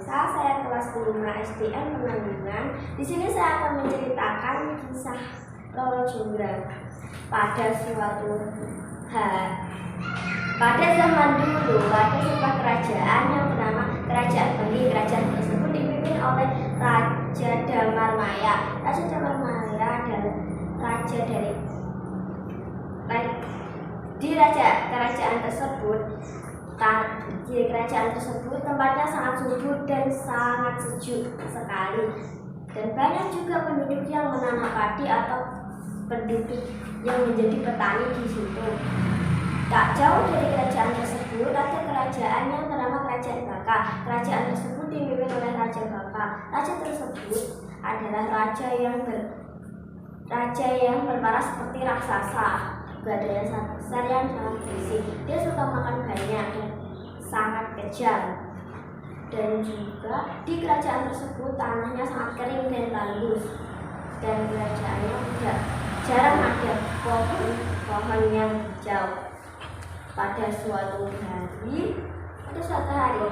pemirsa, saya kelas 5 SDN Penanggungan. Di sini saya akan menceritakan kisah Roro Jonggrang. Pada zaman dulu ada sebuah kerajaan yang bernama Kerajaan Bali. Kerajaan tersebut dipimpin oleh Raja Damarmaya. Raja Damarmaya adalah raja di kerajaan tersebut tempatnya sangat subur dan sangat sejuk sekali, dan banyak juga penduduk yang menanam padi atau penduduk yang menjadi petani di situ. Tak jauh dari kerajaan tersebut ada kerajaan yang bernama Kerajaan Baka. Kerajaan tersebut dipimpin oleh Raja Baka. Raja tersebut adalah raja yang berparas seperti raksasa. Badannya sangat besar yang sangat berisik. Dia suka makan banyak dan sangat kejam. Dan juga di kerajaan tersebut tanahnya sangat kering dan tandus. Dan kerajaannya jarang ada pohon yang hijau. Pada suatu hari,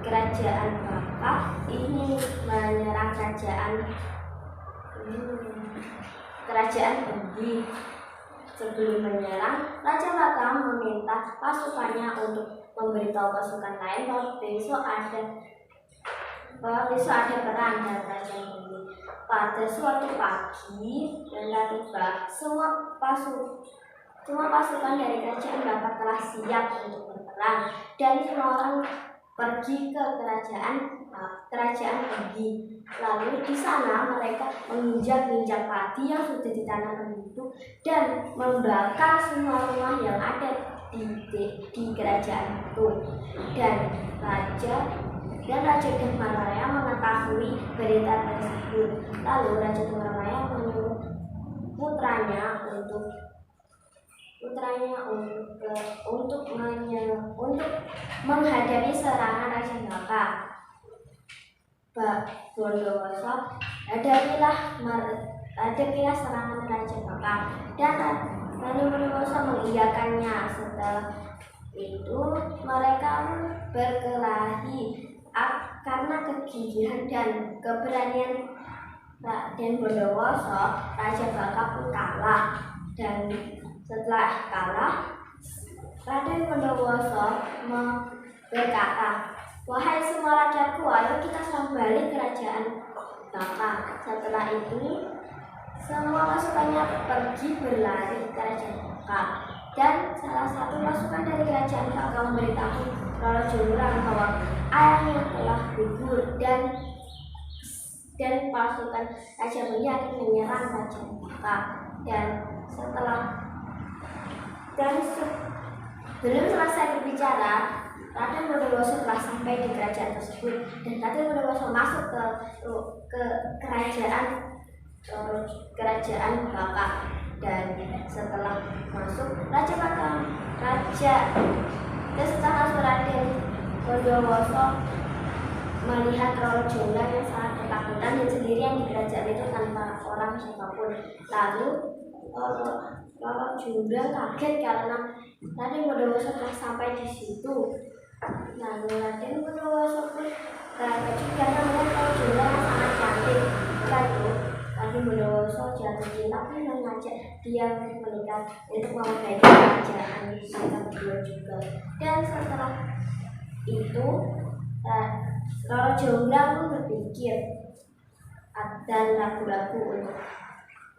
kerajaan Baka ini menyerang kerajaan Bali. Sebelum menyerang, Raja Baka meminta pasukannya untuk memberitahu pasukan lain bahwa besok ada perang dalam kerajaan Bali. Pada suatu pagi, tiba-tiba semua pasukan dari kerajaan Baka telah siap untuk berperang, dan semua orang pergi ke kerajaan Bali. Lalu di sana mereka menginjak-injak padi yang sudah ditanam penduduk dan membakar semua rumah yang ada di kerajaan itu. Dan Raja Damarmaya mengetahui berita tersebut. Lalu Raja Damarmaya menyuruh putranya untuk menghadapi serangan Raja Baka. Bondowoso hadapilah serangan Raja Baka, dan Raja Bondowoso mengiyakannya. Setelah itu mereka berkelahi karena kegigihan dan keberanian Raden Bondowoso. Raja Baka pun kalah, dan setelah kalah Raden Bondowoso berkata, "Wahai semua rakyatku, ayo kita serang balik kerajaan Baka." Setelah itu semua pasukannya pergi berlari ke kerajaan Baka, dan salah satu pasukan dari kerajaan Baka memberitahu Roro Jonggrang bahwa ayahnya telah gugur, dan pasukan Raja Bali akan menyerang kerajaan Baka. Belum selesai berbicara, Raden Bondowoso telah sampai di kerajaan tersebut, dan Raden Bondowoso masuk ke kerajaan Baka. Dan setelah masuk Raden Bondowoso melihat Roro Jonggrang yang sangat ketakutan dan sendirian di kerajaan itu tanpa orang siapapun. Lalu Roro Jonggrang kaget karena Raden Bondowoso telah sampai di situ. Lalu Raden Bondowoso pun terkejut karena melihat Roro Jonggrang yang sangat cantik. Lalu Raden Bondowoso jatuh cinta pun mengajak dia menikah untuk memperbaiki kerajaan mereka berdua juga. Dan setelah itu Roro Jonggrang pun berpikir dan ragu-ragu untuk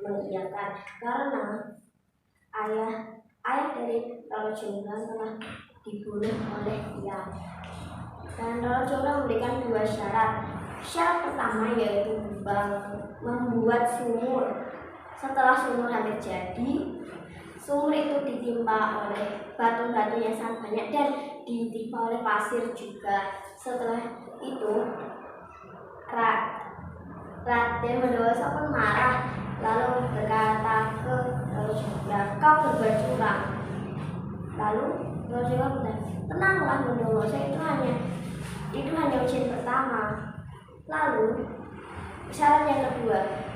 mengiyakan, karena ayah dari Roro Jonggrang telah dibunuh oleh dia. Dan Roro Jonggrang memberikan 2 syarat. Syarat pertama yaitu membuat sumur. Setelah sumur hampir jadi, sumur itu ditimpa oleh batu-batu yang sangat banyak dan ditimpa oleh pasir juga. Setelah itu Raden Bondowoso pun marah, lalu berkata ke Roro Jonggrang, "Kau berbuat curang." Lalu Roro Jonggrang berkata, "Tenanglah Bondowoso, itu hanya ujian pertama." Lalu syarat yang kedua,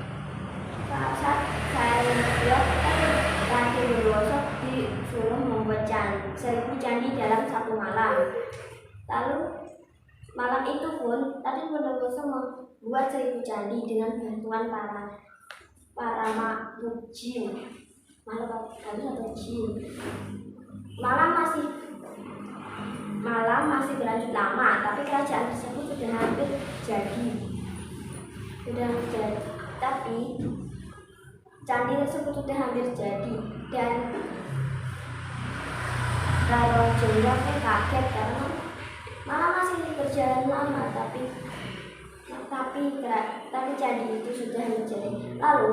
Raden Bondowoso disuruh membuat 1000 candi dalam 1 malam. Lalu Malam itu pun Raden Bondowoso membuat 1000 candi dengan bantuan para makhluk jin. Makhluk atau jin. Malam masih berlanjut lama, tapi kerajaan tersebut sudah hampir jadi. Tapi candi tersebut sudah hampir jadi dan Raro Jonggrang kaget karena malam masih berjalan lama, tapi candi itu sudah menjadi. Lalu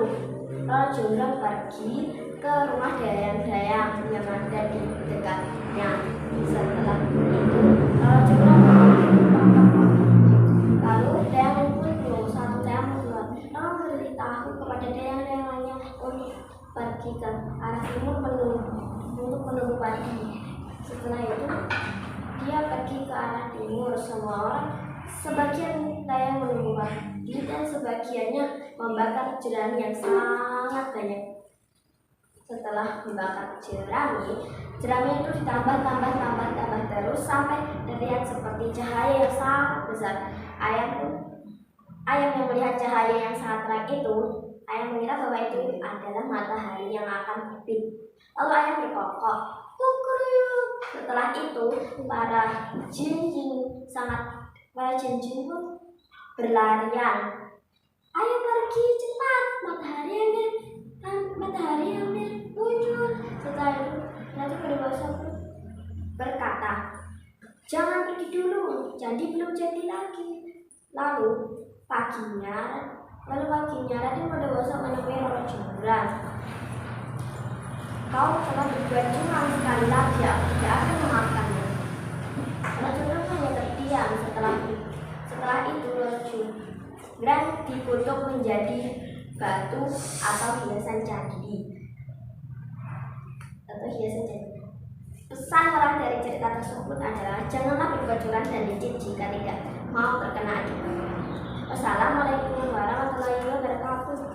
Raro Jonggrang pergi ke rumah dayang-dayang yang ada di dekatnya. Setelah itu Raro Jonggrang lalu dayang pun satu dayang keluar, lalu memberitahu kepada dayang-dayang lainnya untuk pergi ke arah timur untuk menunggu pagi. Setelah itu dia pergi ke arah timur. Semua orang, sebagian dayang menunggu pagi dan sebagiannya membakar jerami yang sangat banyak. Setelah membakar jerami itu ditambah terus sampai terlihat seperti cahaya yang sangat besar. Ayam yang melihat cahaya yang sangat terang itu, ayam mengira bahwa itu adalah matahari yang akan terbit. Lalu ayam berkokok, "Kukuruyuk." Setelah itu para jin pun berlarian. "Ayo pergi cepat, matahari hampir muncul." Setelah itu Ratu Bondowoso berkata, "Jangan pergi dulu, candi belum jadi lagi." Lalu paginya Raden Bondowoso menemui Raro Jonggrang. "Kau telah berbuat curang sekali lagi, aku tidak akan memaafkanmu." Raro Jonggrang hanya terdiam. Setelah itu Raro Jonggrang dikutuk menjadi batu atau hiasan candi. Pesan moral dari cerita tersebut adalah janganlah berbuat curang dan licik jika tidak mau terkena akibatnya. Wassalamualaikum warahmatullahi wabarakatuh.